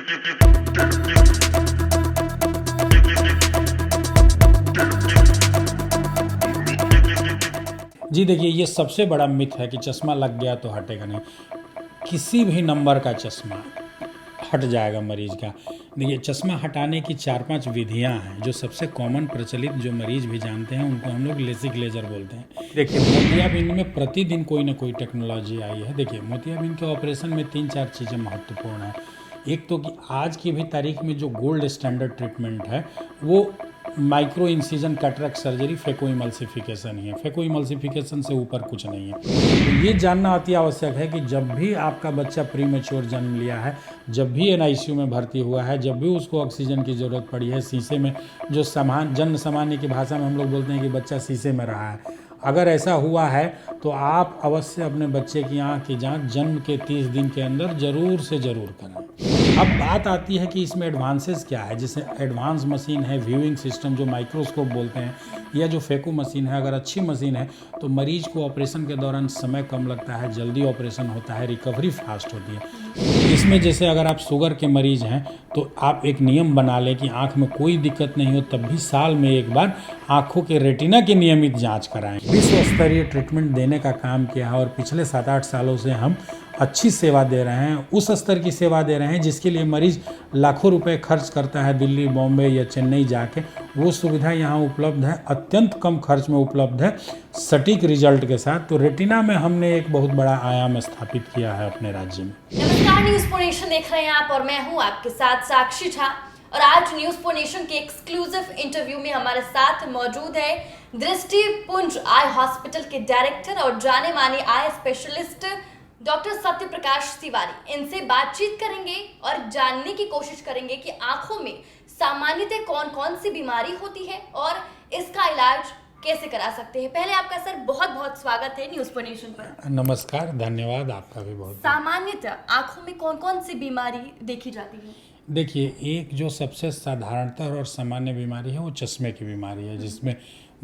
जी देखिए, ये सबसे बड़ा मिथ है कि चश्मा लग गया तो हटेगा नहीं। किसी भी नंबर का चश्मा हट जाएगा मरीज का। देखिए, चश्मा हटाने की 4-5 विधियां हैं जो सबसे कॉमन प्रचलित, जो मरीज भी जानते हैं, उनको हम लोग लेसिक लेजर बोलते हैं। देखिए, मोतियाबिंद में प्रतिदिन कोई ना कोई टेक्नोलॉजी आई है। देखिए, मोतियाबिंद के ऑपरेशन में 3-4 चीज़ें महत्वपूर्ण हैं। एक तो कि आज की भी तारीख में जो गोल्ड स्टैंडर्ड ट्रीटमेंट है वो micro incision cataract surgery, phaco emulsification ही है। फेको इमल्सिफिकेशन से ऊपर कुछ नहीं है। तो ये जानना अति आवश्यक है कि जब भी आपका बच्चा प्रीमेच्योर जन्म लिया है, जब भी एनआईसीयू में भर्ती हुआ है, जब भी उसको ऑक्सीजन की ज़रूरत पड़ी है, शीशे में जो जन सामान्य की भाषा में हम लोग बोलते हैं कि बच्चा शीशे में रहा है, अगर ऐसा हुआ है तो आप अवश्य अपने बच्चे की आँख की जांच जन्म के 30 दिन के अंदर ज़रूर से ज़रूर करें। अब बात आती है कि इसमें एडवांसेस क्या है। जैसे एडवांस मशीन है, व्यूइंग सिस्टम जो माइक्रोस्कोप बोलते हैं, या जो फेको मशीन है, अगर अच्छी मशीन है तो मरीज को ऑपरेशन के दौरान समय कम लगता है, जल्दी ऑपरेशन होता है, रिकवरी फास्ट होती है। इसमें जैसे अगर आप शुगर के मरीज हैं तो आप एक नियम बना लें कि आँख में कोई दिक्कत नहीं हो तब भी साल में एक बार आँखों के रेटिना की नियमित जाँच कराएँ। विश्व स्तरीय ट्रीटमेंट देने का काम किया है और पिछले 7-8 सालों से हम अच्छी सेवा दे रहे हैं, उस स्तर की सेवा दे रहे हैं जिसके लिए मरीज लाखों रुपए खर्च करता है दिल्ली, बॉम्बे या चेन्नई जाके। वो सुविधा यहाँ उपलब्ध है, अत्यंत कम खर्च में उपलब्ध है, सटीक रिजल्ट के साथ। तो रेटिना में हमने एक बहुत बड़ा आयाम स्थापित किया है अपने राज्य में। नमस्कार, न्यूज़ पॉइंट नेशन देख रहे हैं आप और मैं हूँ आपके साथ साक्षी झा। और आज न्यूज़ पॉइंट नेशन के एक्सक्लूसिव इंटरव्यू में हमारे साथ मौजूद है दृष्टिपुंज आई हॉस्पिटल के डायरेक्टर और जाने माने eye specialist doctor Satya Prakash Tiwari. इनसे बातचीत करेंगे और जानने की कोशिश करेंगे कि आंखों में सामान्यतः कौन कौन सी बीमारी होती है और इसका इलाज कैसे करा सकते हैं। पहले आपका सर बहुत बहुत स्वागत है न्यूज़ पॉइंट नेशन पर। नमस्कार, धन्यवाद आपका भी बहुत। सामान्यतः आंखों में कौन कौन सी बीमारी देखी जाती है? देखिए, एक जो सबसे साधारणतः और सामान्य बीमारी है वो चश्मे की बीमारी है, जिसमें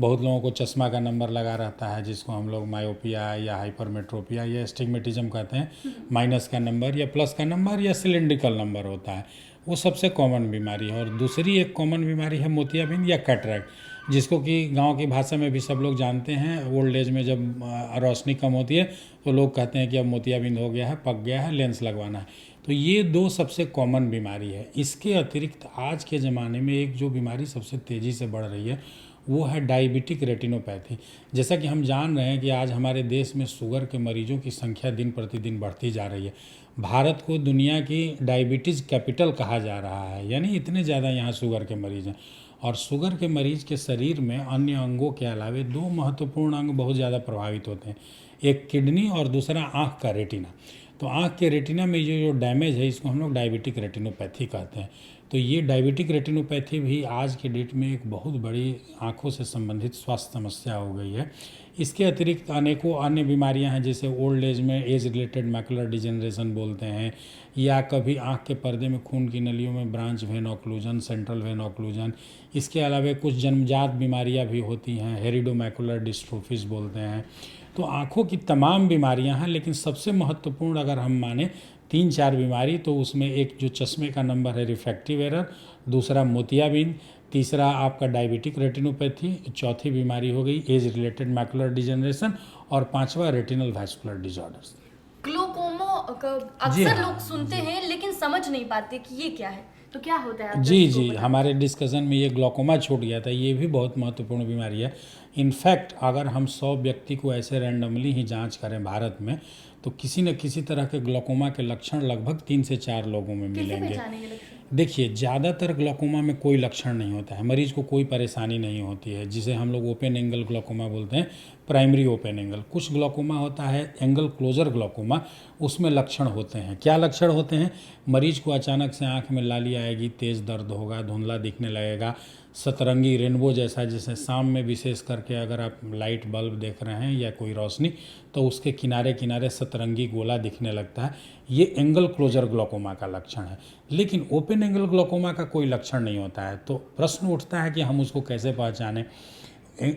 बहुत लोगों को चश्मा का नंबर लगा रहता है, जिसको हम लोग मायोपिया या हाइपरमेट्रोपिया या एस्टिग्मेटिज्म कहते हैं। माइनस का नंबर या प्लस का नंबर या सिलिंड्रिकल नंबर होता है, वो सबसे कॉमन बीमारी है। और दूसरी एक कॉमन बीमारी है मोतियाबिंद या कैटरेक्ट, जिसको कि गांव की भाषा में भी सब लोग जानते हैं। ओल्ड एज में जब रोशनी कम होती है तो लोग कहते हैं कि अब मोतियाबिंद हो गया है, पक गया है, लेंस लगवाना है। तो ये दो सबसे कॉमन बीमारी है। इसके अतिरिक्त आज के ज़माने में एक जो बीमारी सबसे तेज़ी से बढ़ रही है वो है डायबिटिक रेटिनोपैथी। जैसा कि हम जान रहे हैं कि आज हमारे देश में शुगर के मरीजों की संख्या दिन प्रतिदिन बढ़ती जा रही है। भारत को दुनिया की डायबिटीज़ कैपिटल कहा जा रहा है, यानी इतने ज़्यादा यहाँ शुगर के मरीज हैं। और शुगर के मरीज के शरीर में अन्य अंगों के अलावे दो महत्वपूर्ण अंग बहुत ज़्यादा प्रभावित होते हैं, एक किडनी और दूसरा आँख का रेटिना। तो आँख के रेटिना में ये जो डैमेज है इसको हम लोग डायबिटिक रेटिनोपैथी कहते हैं। तो ये डायबिटिक रेटिनोपैथी भी आज के डेट में एक बहुत बड़ी आँखों से संबंधित स्वास्थ्य समस्या हो गई है। इसके अतिरिक्त अनेकों अन्य बीमारियां हैं, जैसे ओल्ड एज में एज रिलेटेड मैकुलर डिजेनरेशन बोलते हैं, या कभी आँख के पर्दे में खून की नलियों में branch vein occlusion, central vein occlusion. इसके अलावा कुछ जन्मजात बीमारियां भी होती हैं, हेरिडोमैकुलर डिस्ट्रोफिस बोलते हैं। तो आँखों की तमाम बीमारियां हैं, लेकिन सबसे महत्वपूर्ण अगर हम माने 3-4 बीमारी, तो उसमें एक जो चश्मे का नंबर है रिफ्रैक्टिव एरर, दूसरा मोतियाबिंद, तीसरा आपका डायबिटिक रेटिनोपैथी, चौथी बीमारी हो गई एज रिलेटेड मैकुलर डिजेनरेशन, और पांचवा रेटिनल वैस्कुलर डिसऑर्डर्स। ग्लूकोमा अक्सर लोग सुनते हैं लेकिन समझ नहीं पाते कि ये क्या है, तो क्या होता है? जी, हमारे डिस्कशन में ये ग्लूकोमा छूट गया था। ये भी बहुत महत्वपूर्ण बीमारी है। इनफैक्ट अगर हम 100 व्यक्ति को ऐसे रैंडमली ही जांच करें भारत में, तो किसी न किसी तरह के ग्लूकोमा के लक्षण लगभग 3 से 4 लोगों में मिलेंगे। देखिए, ज़्यादातर ग्लूकोमा में कोई लक्षण नहीं होता है, मरीज को कोई परेशानी नहीं होती है, जिसे हम लोग ओपन एंगल ग्लूकोमा बोलते हैं, प्राइमरी ओपन एंगल। कुछ ग्लूकोमा होता है एंगल क्लोजर ग्लूकोमा, उसमें लक्षण होते हैं। क्या लक्षण होते हैं? मरीज को अचानक से आंख में लाली आएगी, तेज़ दर्द होगा, धुंधला दिखने लगेगा, सतरंगी रेनबो जैसा, जैसे शाम में विशेष करके अगर आप लाइट बल्ब देख रहे हैं या कोई रोशनी, तो उसके किनारे किनारे सतरंगी गोला दिखने लगता है। ये एंगल क्लोजर ग्लूकोमा का लक्षण है। लेकिन ओपन एंगल ग्लूकोमा का कोई लक्षण नहीं होता है। तो प्रश्न उठता है कि हम उसको कैसे पहचानें।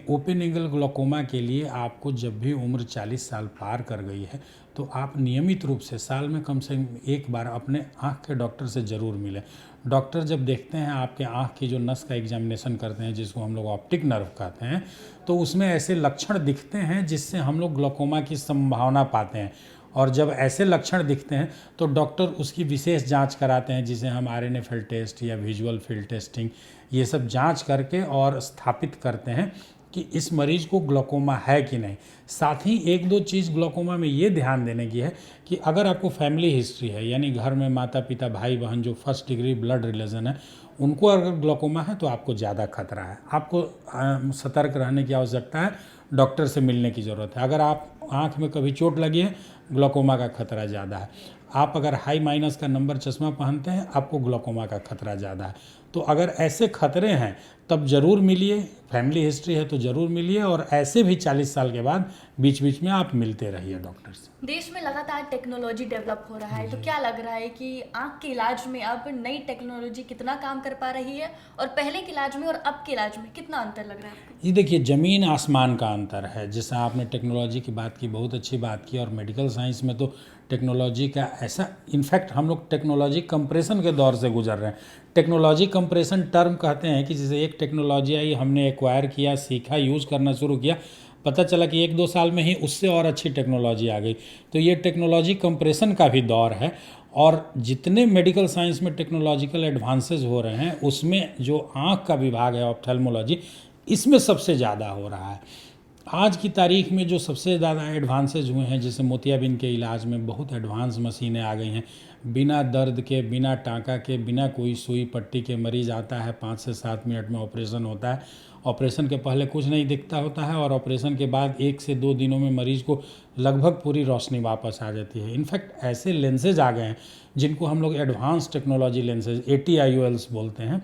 ओपन एंगल ग्लोकोमा के लिए आपको जब भी उम्र 40 साल पार कर गई है तो आप नियमित रूप से साल में कम से कम एक बार अपने आँख के डॉक्टर से ज़रूर मिलें। डॉक्टर जब देखते हैं आपके आँख की जो नस का एग्जामिनेशन करते हैं, जिसको हम लोग ऑप्टिक नर्व कहते हैं, तो उसमें ऐसे लक्षण दिखते हैं जिससे हम लोग ग्लोकोमा की संभावना पाते हैं। और जब ऐसे लक्षण दिखते हैं तो डॉक्टर उसकी विशेष जांच कराते हैं, जिसे हम RNA टेस्ट या विजुअल फील्ड टेस्टिंग ये सब जांच करके और स्थापित करते हैं कि इस मरीज को ग्लोकोमा है कि नहीं। साथ ही एक दो चीज़ ग्लोकोमा में ये ध्यान देने की है कि अगर आपको फैमिली हिस्ट्री है, यानी घर में माता पिता भाई बहन जो फर्स्ट डिग्री ब्लड रिलेशन है, उनको अगर ग्लोकोमा है तो आपको ज़्यादा खतरा है। आपको सतर्क रहने की आवश्यकता है, डॉक्टर से मिलने की ज़रूरत है। अगर आप आँख में कभी चोट लगी है, ग्लोकोमा का खतरा ज़्यादा है। आप अगर हाई माइनस का नंबर चश्मा पहनते हैं, आपको ग्लोकोमा का खतरा ज़्यादा है। तो अगर ऐसे खतरे हैं तब ज़रूर मिलिए, फैमिली हिस्ट्री है तो ज़रूर मिलिए, और ऐसे भी 40 साल के बाद बीच बीच में आप मिलते रहिए डॉक्टर से। देश में लगातार टेक्नोलॉजी डेवलप हो रहा है, तो क्या लग रहा है कि आंख के इलाज में अब नई टेक्नोलॉजी कितना काम कर पा रही है, और पहले के इलाज में और अब के इलाज में कितना अंतर लग रहा है आपको? ये देखिए, ज़मीन आसमान का अंतर है। जैसे आपने टेक्नोलॉजी की बात की, बहुत अच्छी बात की, और मेडिकल साइंस में तो टेक्नोलॉजी का ऐसा, इनफैक्ट हम लोग टेक्नोलॉजी कंप्रेशन के दौर से गुजर रहे हैं। टेक्नोलॉजी कंप्रेशन टर्म कहते हैं कि जैसे एक टेक्नोलॉजी आई, हमने एक्वायर किया, सीखा, यूज़ करना शुरू किया, पता चला कि 1-2 साल में ही उससे और अच्छी टेक्नोलॉजी आ गई। तो ये टेक्नोलॉजी कंप्रेशन का भी दौर है। और जितने मेडिकल साइंस में टेक्नोलॉजिकल एडवांसेस हो रहे हैं, उसमें जो आँख का विभाग है ऑप्थेल्मोलॉजी, इसमें सबसे ज़्यादा हो रहा है। आज की तारीख में जो सबसे ज़्यादा एडवांसेज हुए हैं, जैसे मोतियाबिंद के इलाज में बहुत एडवांस मशीनें आ गई हैं। बिना दर्द के, बिना टाँका के, बिना कोई सुई पट्टी के मरीज़ आता है, 5 से 7 मिनट में ऑपरेशन होता है। ऑपरेशन के पहले कुछ नहीं दिखता होता है, और ऑपरेशन के बाद 1 से 2 दिनों में मरीज़ को लगभग पूरी रोशनी वापस आ जाती है। इनफैक्ट ऐसे लेंसेज आ गए हैं जिनको हम लोग एडवांस टेक्नोलॉजी लेंसेज ATIOLs बोलते हैं।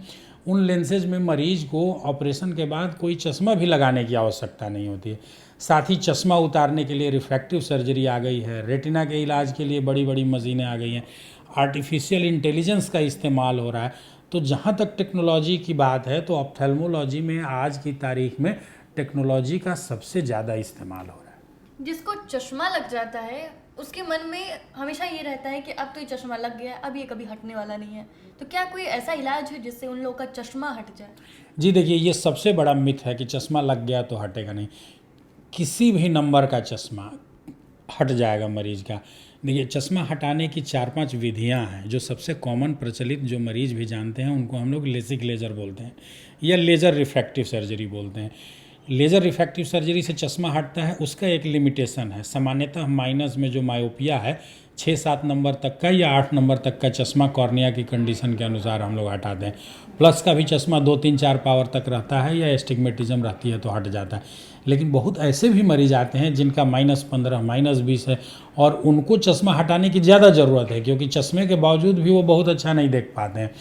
उन लेंसेज में मरीज को ऑपरेशन के बाद कोई चश्मा भी लगाने की आवश्यकता नहीं होती है। साथ ही चश्मा उतारने के लिए रिफ्रैक्टिव सर्जरी आ गई है। रेटिना के इलाज के लिए बड़ी बड़ी मशीनें आ गई हैं। आर्टिफिशियल इंटेलिजेंस का इस्तेमाल हो रहा है। तो जहाँ तक टेक्नोलॉजी की बात है, तो ऑप्थेल्मोलॉजी में आज की तारीख में टेक्नोलॉजी का सबसे ज़्यादा इस्तेमाल हो रहा है। जिसको चश्मा लग जाता है उसके मन में हमेशा ये रहता है कि अब तो ये चश्मा लग गया, अब ये कभी हटने वाला नहीं है। तो क्या कोई ऐसा इलाज है जिससे उन लोगों का चश्मा हट जाए? जी देखिए, ये सबसे बड़ा मिथ है कि चश्मा लग गया तो हटेगा नहीं। किसी भी नंबर का चश्मा हट जाएगा मरीज का। देखिए, चश्मा हटाने की 4-5 विधियां हैं। जो सबसे कॉमन प्रचलित, जो मरीज भी जानते हैं, उनको हम लोग लेसिक लेज़र बोलते हैं या लेज़र रिफ्रैक्टिव सर्जरी बोलते हैं। लेज़र रिफ्रैक्टिव सर्जरी से चश्मा हटता है, उसका एक लिमिटेशन है। सामान्यतः माइनस में जो मायोपिया है 6-7 नंबर तक का या 8 नंबर तक का चश्मा कॉर्निया की कंडीशन के अनुसार हम लोग हटाते हैं। प्लस का भी चश्मा 2-3-4 पावर तक रहता है या एस्टिग्मेटिज्म रहती है तो हट जाता है। लेकिन बहुत ऐसे भी मरीज आते हैं जिनका -15, -20 है, और उनको चश्मा हटाने की ज़्यादा ज़रूरत है, क्योंकि चश्मे के बावजूद भी वो बहुत अच्छा नहीं देख पाते हैं।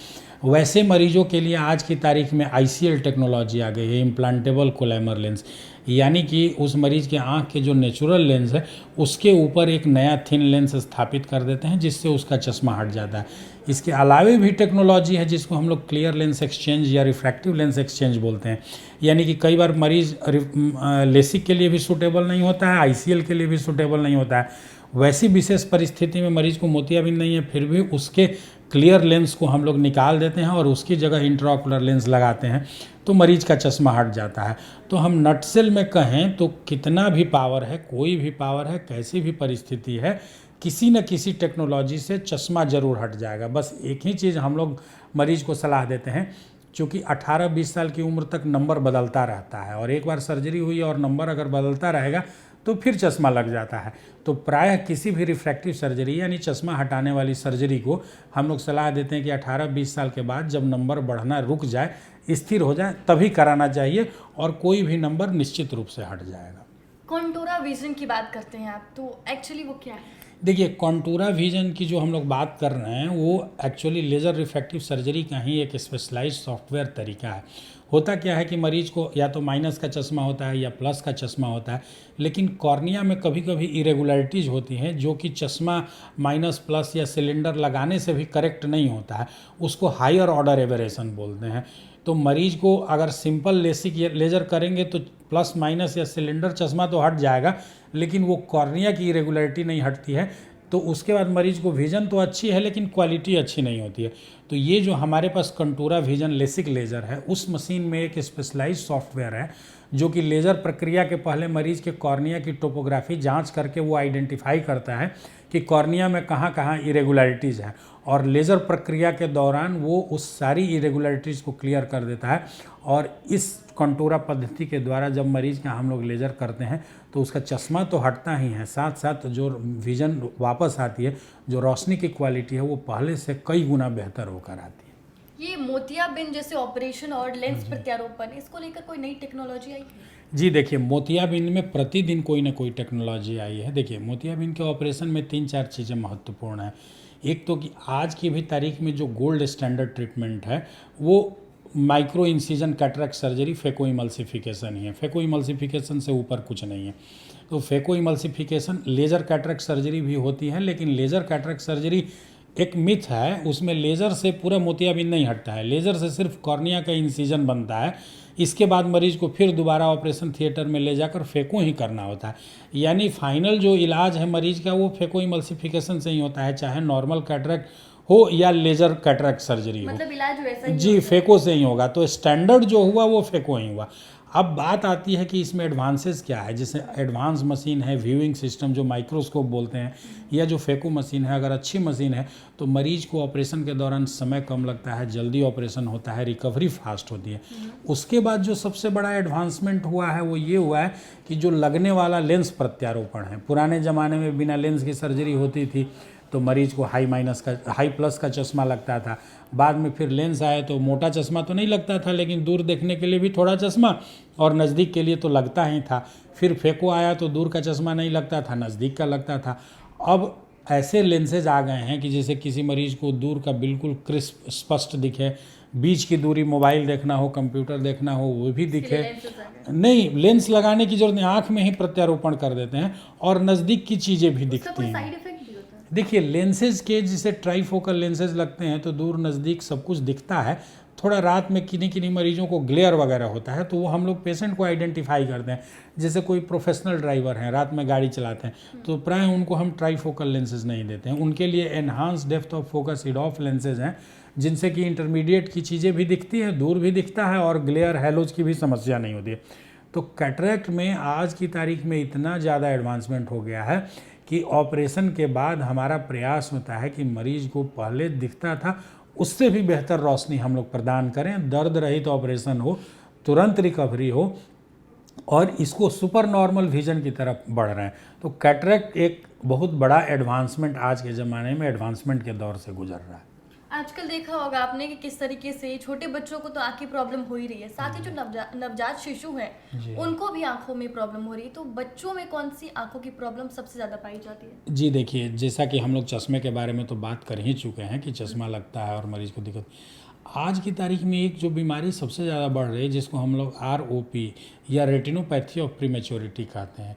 वैसे मरीजों के लिए आज की तारीख में ICL टेक्नोलॉजी आ गई है, इम्प्लांटेबल कोलैमर लेंस। यानी कि उस मरीज़ के आँख के जो नेचुरल लेंस है उसके ऊपर एक नया थिन लेंस स्थापित कर देते हैं, जिससे उसका चश्मा हट जाता है। इसके अलावे भी टेक्नोलॉजी है जिसको हम लोग क्लियर लेंस एक्सचेंज या रिफ्रैक्टिव लेंस एक्सचेंज बोलते हैं। यानी कि कई बार मरीज़ लेसिक के लिए भी सूटेबल नहीं होता है, ICL के लिए भी सूटेबल नहीं होता है। वैसी विशेष परिस्थिति में मरीज को मोतियाबिंद नहीं है, फिर भी उसके क्लियर लेंस को हम लोग निकाल देते हैं और उसकी जगह इंट्राओकुलर लेंस लगाते हैं, तो मरीज का चश्मा हट जाता है। तो हम नटसेल में कहें तो कितना भी पावर है, कोई भी पावर है, कैसी भी परिस्थिति है, किसी न किसी टेक्नोलॉजी से चश्मा जरूर हट जाएगा। बस एक ही चीज़ हम लोग मरीज को सलाह देते हैं, चूँकि 18-20 साल की उम्र तक नंबर बदलता रहता है, और एक बार सर्जरी हुई और नंबर अगर बदलता रहेगा तो फिर चश्मा लग जाता है। तो प्रायः किसी भी रिफ्रैक्टिव सर्जरी यानी चश्मा हटाने वाली सर्जरी को हम लोग सलाह देते हैं कि 18-20 साल के बाद जब नंबर बढ़ना रुक जाए, स्थिर हो जाए, तभी कराना चाहिए, और कोई भी नंबर निश्चित रूप से हट जाएगा। कॉन्टूरा विजन की बात करते हैं आप, तो एक्चुअली वो क्या है? देखिए, कॉन्टूरा विजन की जो हम लोग बात कर रहे हैं वो एक्चुअली लेज़र रिफ्रैक्टिव सर्जरी का ही एक स्पेशलाइज्ड सॉफ्टवेयर तरीका है। होता क्या है कि मरीज को या तो माइनस का चश्मा होता है या प्लस का चश्मा होता है, लेकिन कॉर्निया में कभी कभी इरेगुलरिटीज़ होती हैं जो कि चश्मा माइनस, प्लस या सिलेंडर लगाने से भी करेक्ट नहीं होता है। उसको हायर ऑर्डर एबरेशन बोलते हैं। तो मरीज को अगर सिंपल लेसिक लेजर करेंगे तो प्लस माइनस या सिलेंडर चश्मा तो हट जाएगा, लेकिन वो कॉर्निया की इरेगुलरिटी नहीं हटती है। तो उसके बाद मरीज को विजन तो अच्छी है लेकिन क्वालिटी अच्छी नहीं होती है। तो ये जो हमारे पास कंटूरा विजन लेसिक लेज़र है, उस मशीन में एक स्पेशलाइज्ड सॉफ्टवेयर है जो कि लेज़र प्रक्रिया के पहले मरीज के कॉर्निया की टोपोग्राफी जांच करके वो आइडेंटिफाई करता है कि कॉर्निया में कहाँ कहाँ इरेगुलरिटीज़ है, और लेज़र प्रक्रिया के दौरान वो उस सारी इरेगुलरिटीज़ को क्लियर कर देता है। और इस कंटूरा पद्धति के द्वारा जब मरीज का हम लोग लेज़र करते हैं तो उसका चश्मा तो हटता ही है, साथ साथ जो विजन वापस आती है, जो रोशनी की क्वालिटी है वो पहले से कई गुना बेहतर होकर आती है। ये मोतियाबिंद जैसे ऑपरेशन और लेंस प्रत्यारोपण, इसको लेकर कोई नई टेक्नोलॉजी आई है? जी देखिए, मोतियाबिंद में प्रतिदिन कोई ना कोई टेक्नोलॉजी आई है। देखिए, मोतियाबिंद के ऑपरेशन में 3-4 चीज़ें महत्वपूर्ण हैं। एक तो कि आज की भी तारीख में जो गोल्ड स्टैंडर्ड ट्रीटमेंट है वो micro incision cataract surgery phaco emulsification ही है। फेको इमल्सिफिकेशन से ऊपर कुछ नहीं है। तो phaco emulsification laser cataract surgery भी होती है, लेकिन लेज़र कैटरेक्ट सर्जरी एक मिथ है, उसमें लेज़र से पूरा मोतियाबिंद नहीं हटता है, लेज़र से सिर्फ कॉर्निया का इंसिजन बनता है। इसके बाद मरीज को फिर दोबारा ऑपरेशन थिएटर में ले जाकर फेको ही करना होता है। यानी फाइनल जो इलाज है मरीज का वो फेको इमल्सिफिकेशन से ही होता है, चाहे नॉर्मल कैटरेक्ट हो या लेज़र कैटरेक्ट सर्जरी हो। मतलब इलाज वैसा ही जी, फेको से ही होगा। तो स्टैंडर्ड जो हुआ वो फेको ही हुआ। अब बात आती है कि इसमें एडवांसेस क्या है। जैसे एडवांस मशीन है, व्यूइंग सिस्टम जो माइक्रोस्कोप बोलते हैं, या जो फेको मशीन है, अगर अच्छी मशीन है तो मरीज को ऑपरेशन के दौरान समय कम लगता है, जल्दी ऑपरेशन होता है, रिकवरी फास्ट होती है। उसके बाद जो सबसे बड़ा एडवांसमेंट हुआ है वो ये हुआ है कि जो लगने वाला लेंस प्रत्यारोपण है। पुराने ज़माने में बिना लेंस की सर्जरी होती थी तो मरीज को हाई प्लस का चश्मा लगता था। बाद में फिर लेंस आए तो मोटा चश्मा तो नहीं लगता था, लेकिन दूर देखने के लिए भी थोड़ा चश्मा और नज़दीक के लिए तो लगता ही था। फिर फेको आया तो दूर का चश्मा नहीं लगता था, नज़दीक का लगता था। अब ऐसे लेंसेज आ गए हैं कि जैसे किसी मरीज को दूर का बिल्कुल क्रिस्प स्पष्ट दिखे, बीच की दूरी मोबाइल देखना हो, कंप्यूटर देखना हो, वो भी दिखे। नहीं, लेंस लगाने की जरूरत नहीं, आँख में ही प्रत्यारोपण कर देते हैं और नज़दीक की चीज़ें भी दिखती हैं। देखिए, लेंसेज के जिसे ट्राईफोकल लेंसेज लगते हैं तो दूर नज़दीक सब कुछ दिखता है। थोड़ा रात में किन्हीं मरीजों को ग्लेयर वगैरह होता है तो वो हम लोग पेशेंट को आइडेंटिफाई करते हैं। जैसे कोई प्रोफेशनल ड्राइवर हैं, रात में गाड़ी चलाते हैं, तो प्राय उनको हम ट्राईफोकल लेंसेज नहीं देते हैं। उनके लिए enhance depth of focus इडॉफ lenses हैं, जिनसे कि इंटरमीडिएट की चीज़ें भी दिखती है, दूर भी दिखता है और ग्लेयर हैलोज की भी समस्या नहीं होती है। तो कैटरेक्ट में आज की तारीख में इतना ज़्यादा एडवांसमेंट हो गया है कि ऑपरेशन के बाद हमारा प्रयास होता है कि मरीज को पहले दिखता था उससे भी बेहतर रोशनी हम लोग प्रदान करें, दर्द रहित ऑपरेशन हो, तुरंत रिकवरी हो, और इसको सुपर नॉर्मल विजन की तरफ बढ़ रहे हैं। तो कैटरेक्ट एक बहुत बड़ा एडवांसमेंट आज के ज़माने में एडवांसमेंट के दौर से गुजर रहा है। आजकल देखा होगा आपने कि किस तरीके से छोटे बच्चों को तो आँख की प्रॉब्लम हो ही रही है, साथ ही जो नवजात शिशु हैं उनको भी आंखों में प्रॉब्लम हो रही है। तो बच्चों में कौन सी आंखों की प्रॉब्लम सबसे ज़्यादा पाई जाती है? जी देखिए, जैसा कि हम लोग चश्मे के बारे में तो बात कर ही चुके हैं कि चश्मा लगता है और मरीज को दिक्कत। आज की तारीख में एक जो बीमारी सबसे ज़्यादा बढ़ रही है जिसको हम लोग ROP या रेटिनोपैथी ऑफ प्रीमेच्योरिटी कहते हैं।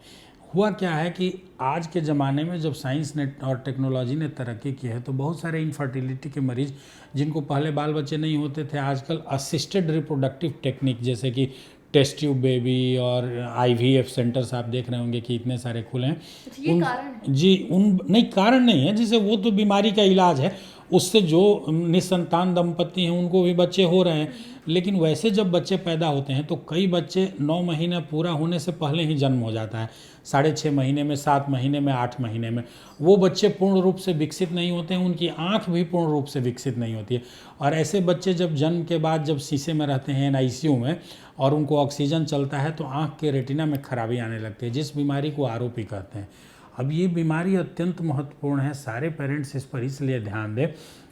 हुआ क्या है कि आज के ज़माने में जब साइंस ने और टेक्नोलॉजी ने तरक्की की है तो बहुत सारे इनफर्टिलिटी के मरीज जिनको पहले बाल बच्चे नहीं होते थे, आजकल असिस्टेड रिप्रोडक्टिव टेक्निक जैसे कि टेस्ट ट्यूब बेबी और IVF सेंटर्स आप देख रहे होंगे कि इतने सारे खुले हैं। ये कारण है? जी, नहीं कारण नहीं है, जैसे वो तो बीमारी का इलाज है, उससे जो निसंतान दंपति हैं उनको भी बच्चे हो रहे हैं। लेकिन वैसे जब बच्चे पैदा होते हैं तो कई बच्चे 9 महीने पूरा होने से पहले ही जन्म हो जाता है, 6.5 महीने में, 7 महीने में, 8 महीने में। वो बच्चे पूर्ण रूप से विकसित नहीं होते हैं, उनकी आँख भी पूर्ण रूप से विकसित नहीं होती है। और ऐसे बच्चे जब जन्म के बाद जब शीशे में रहते हैं NICU में और उनको ऑक्सीजन चलता है तो आँख के रेटिना में खराबी आने लगती है, जिस बीमारी को ROP कहते हैं। अब ये बीमारी अत्यंत महत्वपूर्ण है, सारे पेरेंट्स इस पर इसलिए ध्यान दें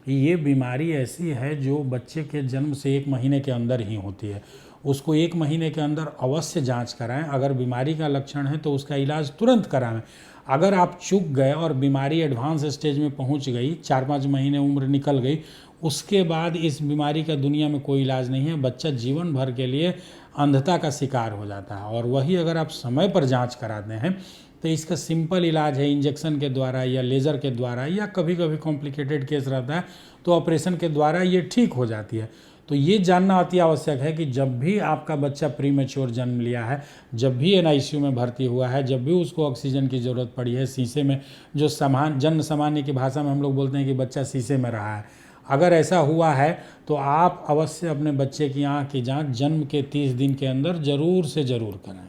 कि ये बीमारी ऐसी है जो बच्चे के जन्म से 1 महीने के अंदर ही होती है। उसको 1 महीने के अंदर अवश्य जांच कराएं। अगर बीमारी का लक्षण है तो उसका इलाज तुरंत कराएं। अगर आप चूक गए और बीमारी एडवांस स्टेज में पहुंच गई, 4-5 महीने उम्र निकल गई, उसके बाद इस बीमारी का दुनिया में कोई इलाज नहीं है। बच्चा जीवन भर के लिए अंधता का शिकार हो जाता है। और वही अगर आप समय पर जांच कराते हैं तो इसका सिंपल इलाज है इंजेक्शन के द्वारा या लेज़र के द्वारा, या कभी कभी कॉम्प्लिकेटेड केस रहता है तो ऑपरेशन के द्वारा ये ठीक हो जाती है। तो ये जानना अति आवश्यक है कि जब भी आपका बच्चा प्रीमेच्योर जन्म लिया है, जब भी एनआईसीयू में भर्ती हुआ है, जब भी उसको ऑक्सीजन की ज़रूरत पड़ी है, शीशे में जो जन सामान्य की भाषा में हम लोग बोलते हैं कि बच्चा शीशे में रहा है, अगर ऐसा हुआ है तो आप अवश्य अपने बच्चे की आँख की जांच जन्म के 30 दिन के अंदर ज़रूर से ज़रूर कराएं।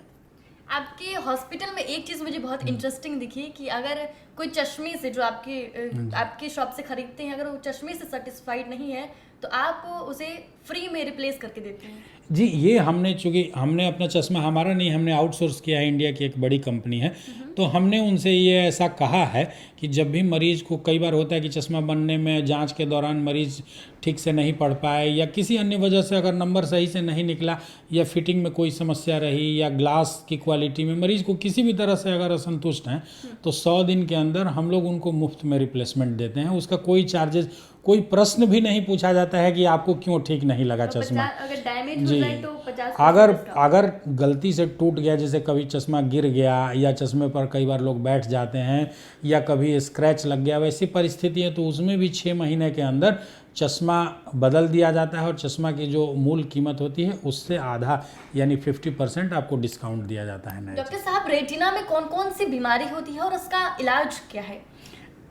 आपके हॉस्पिटल में एक चीज़ मुझे बहुत इंटरेस्टिंग दिखी कि अगर कोई चश्मे से जो आपकी शॉप से खरीदते हैं, अगर वो चश्मे से सेटिस्फाइड नहीं है तो आप उसे फ्री में रिप्लेस करके देते हैं। जी, ये चूँकि हमने अपना चश्मा हमारा नहीं, हमने आउटसोर्स किया है, इंडिया की एक बड़ी कंपनी है, तो हमने उनसे ये ऐसा कहा है कि जब भी मरीज़ को, कई बार होता है कि चश्मा बनने में जांच के दौरान मरीज़ ठीक से नहीं पढ़ पाए या किसी अन्य वजह से अगर नंबर सही से नहीं निकला या फिटिंग में कोई समस्या रही या ग्लास की क्वालिटी में मरीज़ को किसी भी तरह से अगर असंतुष्ट हैं तो 100 दिन के अंदर हम लोग उनको मुफ्त में रिप्लेसमेंट देते हैं। उसका कोई चार्जेस, कोई प्रश्न भी नहीं पूछा जाता है कि आपको क्यों ठीक नहीं लगा चश्मा। अगर डैमेज हो जाए तो 50% अगर गलती से टूट गया, जैसे कभी चश्मा गिर गया या चश्मे पर कई बार लोग बैठ जाते हैं या कभी स्क्रैच लग गया, वैसी परिस्थिति है तो उसमें भी 6 महीने के अंदर चश्मा बदल दिया जाता है और चश्मा की जो मूल कीमत होती है उससे आधा यानी 50% आपको डिस्काउंट दिया जाता है। डॉक्टर साहब, रेटिना में कौन कौन सी बीमारी होती है और उसका इलाज क्या है?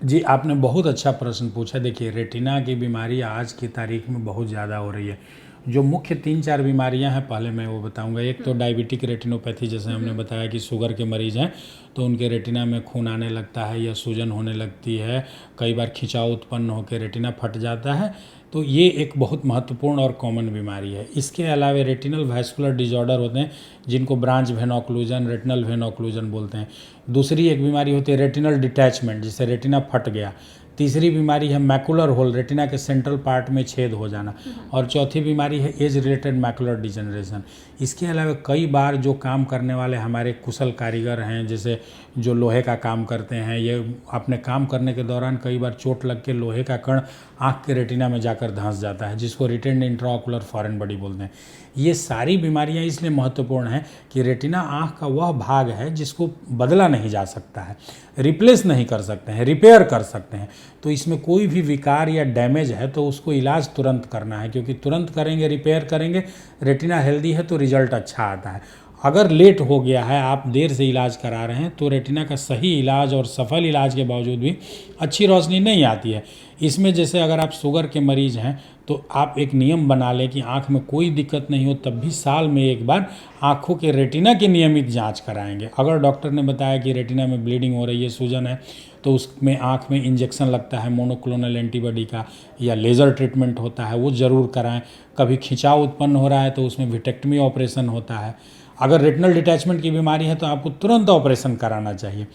जी, आपने बहुत अच्छा प्रश्न पूछा। देखिए, रेटिना की बीमारी आज की तारीख में बहुत ज़्यादा हो रही है। जो मुख्य 3-4 बीमारियां हैं पहले मैं वो बताऊंगा। एक तो डायबिटिक रेटिनोपैथी, जैसे हमने बताया कि शुगर के मरीज़ हैं तो उनके रेटिना में खून आने लगता है या सूजन होने लगती है, कई बार खिंचाव उत्पन्न होकर रेटिना फट जाता है, तो ये एक बहुत महत्वपूर्ण और कॉमन बीमारी है। इसके अलावा रेटिनल वैस्कुलर डिजॉर्डर होते हैं जिनको branch vein occlusion, retinal vein occlusion बोलते हैं। दूसरी एक बीमारी होती है रेटिनल डिटैचमेंट, जिससे रेटिना फट गया। तीसरी बीमारी है मैकुलर होल, रेटिना के सेंट्रल पार्ट में छेद हो जाना। और चौथी बीमारी है एज रिलेटेड मैकुलर डिजनरेशन। इसके अलावा कई बार जो काम करने वाले हमारे कुशल कारीगर हैं, जैसे जो लोहे का काम करते हैं, ये अपने काम करने के दौरान कई बार चोट लग के लोहे का कण आँख के रेटिना में जाकर धंस जाता है, जिसको रिटेंड इंट्राओकुलर फॉरेन बॉडी बोलते हैं। ये सारी बीमारियां इसलिए महत्वपूर्ण हैं कि रेटिना आँख का वह भाग है जिसको बदला नहीं जा सकता है, रिप्लेस नहीं कर सकते हैं, रिपेयर कर सकते हैं। तो इसमें कोई भी विकार या डैमेज है तो उसको इलाज तुरंत करना है, क्योंकि तुरंत करेंगे, रिपेयर करेंगे, रेटिना हेल्दी है तो रिजल्ट अच्छा आता है। अगर लेट हो गया है, आप देर से इलाज करा रहे हैं, तो रेटिना का सही इलाज और सफल इलाज के बावजूद भी अच्छी रोशनी नहीं आती है। इसमें जैसे अगर आप शुगर के मरीज़ हैं तो आप एक नियम बना लें कि आँख में कोई दिक्कत नहीं हो तब भी साल में एक बार आँखों के रेटिना की नियमित जांच कराएंगे। अगर डॉक्टर ने बताया कि रेटिना में ब्लीडिंग हो रही है, सूजन है, तो उसमें आँख में इंजेक्शन लगता है मोनोक्लोनल एंटीबॉडी का या लेज़र ट्रीटमेंट होता है, वो ज़रूर कराएं। कभी खिंचाव उत्पन्न हो रहा है तो उसमें विटेक्टमी ऑपरेशन होता है। अगर रेटिनल डिटैचमेंट की बीमारी है तो आपको तुरंत ऑपरेशन कराना चाहिए।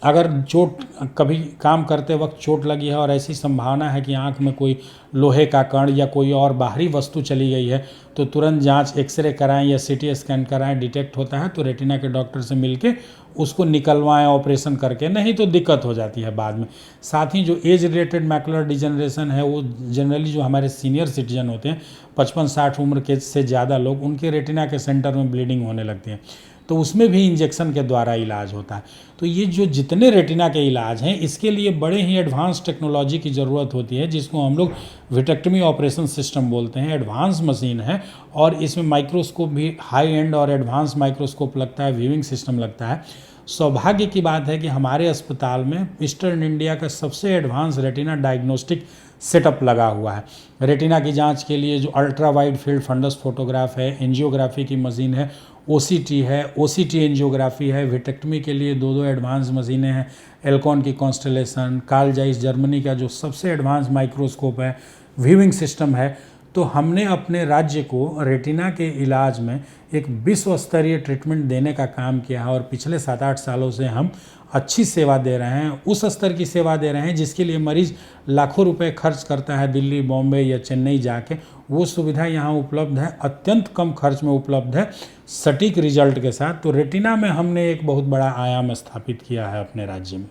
अगर चोट, कभी काम करते वक्त चोट लगी है और ऐसी संभावना है कि आंख में कोई लोहे का कण या कोई और बाहरी वस्तु चली गई है, तो तुरंत जांच, एक्सरे कराएं या सीटी स्कैन कराएं। डिटेक्ट होता है तो रेटिना के डॉक्टर से मिलके उसको निकलवाएं ऑपरेशन करके, नहीं तो दिक्कत हो जाती है बाद में। साथ ही जो एज रिलेटेड मैकुलर डिजनरेशन है, वो जनरली जो हमारे सीनियर सिटीजन होते हैं 55-60 उम्र के से ज़्यादा लोग, उनके रेटिना के सेंटर में ब्लीडिंग होने लगती है, तो उसमें भी इंजेक्शन के द्वारा इलाज होता है। तो ये जो जितने रेटिना के इलाज हैं, इसके लिए बड़े ही एडवांस टेक्नोलॉजी की ज़रूरत होती है, जिसको हम लोग विटेक्टमी ऑपरेशन सिस्टम बोलते हैं। एडवांस मशीन है और इसमें माइक्रोस्कोप भी हाई एंड और एडवांस माइक्रोस्कोप लगता है, व्यूइंग सिस्टम लगता है। सौभाग्य की बात है कि हमारे अस्पताल में ईस्टर्न इंडिया का सबसे एडवांस रेटिना डायग्नोस्टिक सेटअप लगा हुआ है। रेटिना की जांच के लिए जो ultra wide field fundus photograph है, एंजियोग्राफी की मशीन है, ओसीटी है, ओसीटी एंजियोग्राफी है, विटेक्टमी के लिए 2 एडवांस मशीनें हैं, एल्कॉन की कॉन्स्टेलेशन, कार्ल जाइस जर्मनी का जो सबसे एडवांस माइक्रोस्कोप है, व्यूइंग सिस्टम है। तो हमने अपने राज्य को रेटिना के इलाज में एक विश्व स्तरीय ट्रीटमेंट देने का काम किया है और पिछले 7-8 सालों से हम अच्छी सेवा दे रहे हैं, उस स्तर की सेवा दे रहे हैं जिसके लिए मरीज़ लाखों रुपए खर्च करता है दिल्ली, बॉम्बे या चेन्नई जाके। वो सुविधा यहाँ उपलब्ध है, अत्यंत कम खर्च में उपलब्ध है, सटीक रिजल्ट के साथ। तो रेटिना में हमने एक बहुत बड़ा आयाम स्थापित किया है अपने राज्य में।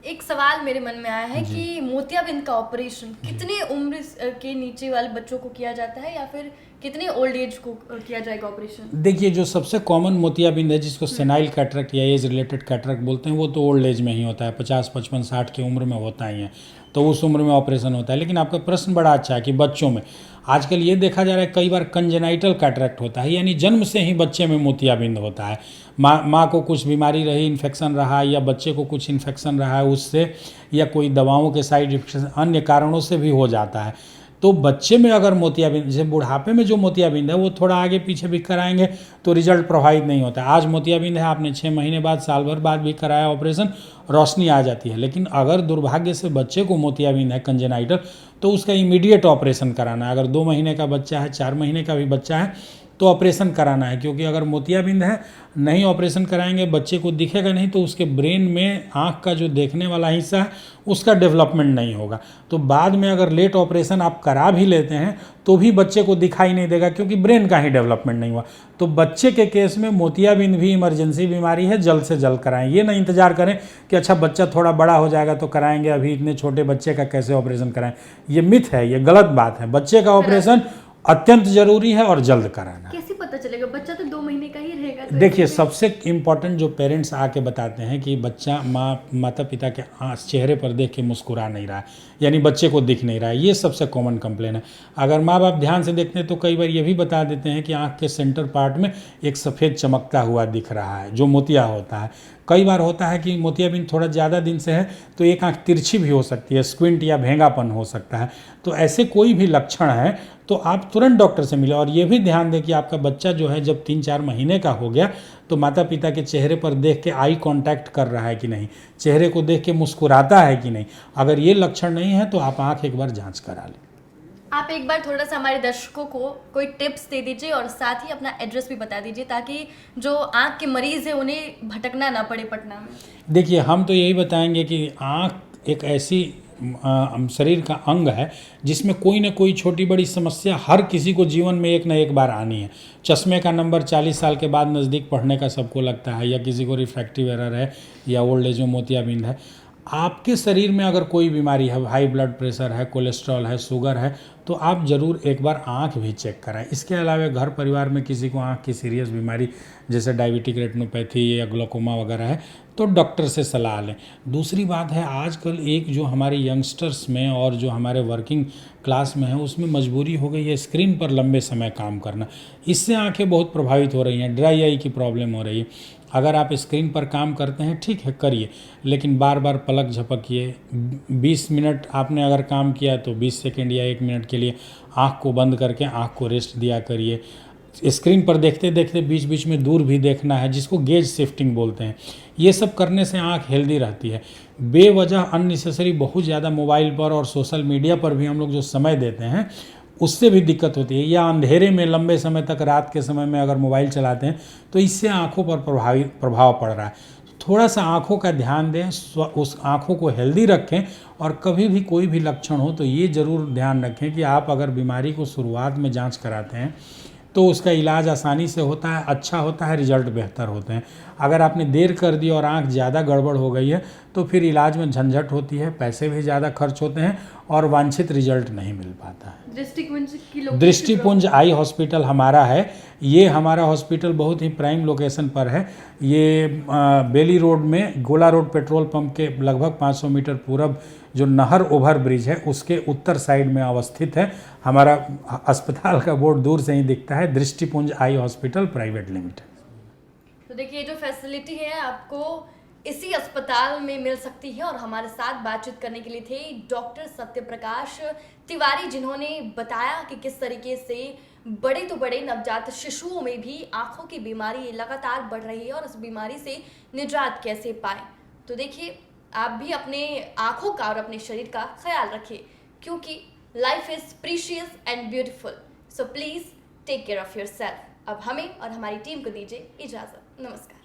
एक सवाल मेरे मन में आया है कि मोतियाबिंद का ऑपरेशन कितने उम्र के नीचे वाले बच्चों को किया जाता है या फिर कितने ओल्ड एज को किया जाएगा ऑपरेशन? देखिए, जो सबसे कॉमन मोतियाबिंद है, जिसको सेनाइल कैटरेक्ट या एज रिलेटेड कैटरेक्ट बोलते हैं, वो तो ओल्ड एज में ही होता है, 50, 55, 60 की उम्र में होता ही है, तो उस उम्र में ऑपरेशन होता है। लेकिन आपका प्रश्न बड़ा अच्छा है कि बच्चों में, आजकल ये देखा जा रहा है कई बार कंजेनाइटल कैटरेक्ट होता है, यानी जन्म से ही बच्चे में मोतियाबिंद होता है। माँ को कुछ बीमारी रही, इन्फेक्शन रहा, या बच्चे को कुछ इन्फेक्शन रहा है उससे, या कोई दवाओं के साइड इफेक्ट अन्य कारणों से भी हो जाता है। तो बच्चे में अगर मोतियाबिंद, जैसे बुढ़ापे में जो मोतियाबिंद है वो थोड़ा आगे पीछे भी कराएंगे तो रिजल्ट प्रभावित नहीं होता। आज मोतियाबिंद है, आपने 6 महीने बाद, साल भर बाद भी कराया ऑपरेशन, रोशनी आ जाती है। लेकिन अगर दुर्भाग्य से बच्चे को मोतियाबिंद है कंजेनाइटल, तो उसका इमीडिएट ऑपरेशन कराना है। अगर 2 महीने का बच्चा है, 4 महीने का भी बच्चा है, तो ऑपरेशन कराना है, क्योंकि अगर मोतियाबिंद है, नहीं ऑपरेशन कराएंगे, बच्चे को दिखेगा नहीं, तो उसके ब्रेन में आँख का जो देखने वाला हिस्सा है उसका डेवलपमेंट नहीं होगा। तो बाद में अगर लेट ऑपरेशन आप करा भी लेते हैं तो भी बच्चे को दिखाई नहीं देगा, क्योंकि ब्रेन का ही डेवलपमेंट नहीं हुआ। तो बच्चे के केस में मोतियाबिंद भी इमरजेंसी बीमारी है, जल्द से जल्द कराएं। ये नहीं इंतजार करें कि अच्छा बच्चा थोड़ा बड़ा हो जाएगा तो कराएंगे, अभी इतने छोटे बच्चे का कैसे ऑपरेशन कराएं। ये मिथ है, ये गलत बात है। बच्चे का ऑपरेशन अत्यंत जरूरी है और जल्द कराना। कैसे पता चलेगा? बच्चा तो 2 महीने का ही रहेगा। तो देखिए, सबसे इम्पोर्टेंट जो पेरेंट्स आके बताते हैं कि बच्चा माता पिता के चेहरे पर देख के मुस्कुरा नहीं रहा है, यानी बच्चे को दिख नहीं रहा है, ये सबसे कॉमन कंप्लेन है। अगर माँ बाप ध्यान से देखते हैं तो कई बार ये भी बता देते हैं कि आँख के सेंटर पार्ट में एक सफ़ेद चमकता हुआ दिख रहा है, जो मोतिया होता है। कई बार होता है कि मोतियाबिंद थोड़ा ज़्यादा दिन से है तो एक आँख तिरछी भी हो सकती है, स्क्विंट या भेंगापन हो सकता है। तो ऐसे कोई भी लक्षण है तो आप तुरंत डॉक्टर से मिले। और ये भी ध्यान दें कि आपका बच्चा जो है जब 3-4 महीने का हो गया तो माता पिता के चेहरे पर देख के आई कांटेक्ट कर रहा है कि नहीं, चेहरे को देख के मुस्कुराता है कि नहीं। अगर ये लक्षण नहीं है तो आप आँख एक बार जांच करा लें। आप एक बार थोड़ा सा हमारे दर्शकों को कोई टिप्स दे दीजिए और साथ ही अपना एड्रेस भी बता दीजिए, ताकि जो आँख के मरीज़ है उन्हें भटकना ना पड़े पटना में। देखिए, हम तो यही बताएंगे कि आँख एक ऐसी शरीर का अंग है जिसमें कोई ना कोई छोटी बड़ी समस्या हर किसी को जीवन में एक ना एक बार आनी है। चश्मे का नंबर 40 साल के बाद नज़दीक पढ़ने का सबको लगता है, या किसी को रिफ्रैक्टिव एरर है, या ओल्ड एज में मोतियाबिंद है। आपके शरीर में अगर कोई बीमारी है, हाई ब्लड प्रेशर है, कोलेस्ट्रॉल है, शुगर है, तो आप ज़रूर एक बार आँख भी चेक कराएं। इसके अलावा घर परिवार में किसी को आँख की सीरियस बीमारी जैसे डायबिटिक रेटिनोपैथी या ग्लोकोमा वगैरह है तो डॉक्टर से सलाह लें। दूसरी बात है, आजकल एक जो हमारे यंगस्टर्स में और जो हमारे वर्किंग क्लास में है उसमें मजबूरी हो गई है स्क्रीन पर लंबे समय काम करना। इससे आंखें बहुत प्रभावित हो रही हैं, ड्राई आई की प्रॉब्लम हो रही है। अगर आप स्क्रीन पर काम करते हैं ठीक है करिए, लेकिन बार बार पलक झपकिए। 20 मिनट आपने अगर काम किया तो 20 सेकंड या 1 मिनट के लिए आँख को बंद करके आँख को रेस्ट दिया करिए। स्क्रीन पर देखते देखते बीच बीच में दूर भी देखना है, जिसको गेज शिफ्टिंग बोलते हैं। ये सब करने से आँख हेल्दी रहती है। बेवजह अननेसेसरी बहुत ज़्यादा मोबाइल पर और सोशल मीडिया पर भी हम लोग जो समय देते हैं उससे भी दिक्कत होती है, या अंधेरे में लंबे समय तक रात के समय में अगर मोबाइल चलाते हैं तो इससे आँखों पर प्रभाव पड़ रहा है। थोड़ा सा आँखों का ध्यान दें, उस आँखों को हेल्दी रखें। और कभी भी कोई भी लक्षण हो तो ये ज़रूर ध्यान रखें कि आप अगर बीमारी को शुरुआत में जांच कराते हैं तो उसका इलाज आसानी से होता है, अच्छा होता है, रिजल्ट बेहतर होते हैं। अगर आपने देर कर दी और आँख ज़्यादा गड़बड़ हो गई है तो फिर इलाज में झंझट होती है, पैसे भी ज़्यादा खर्च होते हैं और वांछित रिजल्ट नहीं मिल पाता है। दृष्टिपुंज आई हॉस्पिटल हमारा है। ये हमारा हॉस्पिटल बहुत ही प्राइम लोकेशन पर है। ये बेली रोड में गोला रोड पेट्रोल पंप के लगभग 500 मीटर पूरब जो नहर ओवर ब्रिज है उसके उत्तर साइड में अवस्थित है। हमारा अस्पताल का बोर्ड दूर से ही दिखता है, दृष्टिपुंज आई हॉस्पिटल प्राइवेट लिमिटेड। तो देखिए, जो फैसिलिटी है आपको इसी अस्पताल में मिल सकती है। और हमारे साथ बातचीत करने के लिए थे डॉक्टर सत्यप्रकाश तिवारी, जिन्होंने बताया कि किस तरीके से बड़े तो बड़े नवजात शिशुओं में भी आंखों की बीमारी लगातार बढ़ रही है और इस बीमारी से निजात कैसे पाएं। तो देखिए, आप भी अपने आंखों का और अपने शरीर का ख्याल रखिए, क्योंकि life is precious and beautiful. So please take care of yourself. अब हमें और हमारी टीम को दीजिए इजाजत। नमस्कार।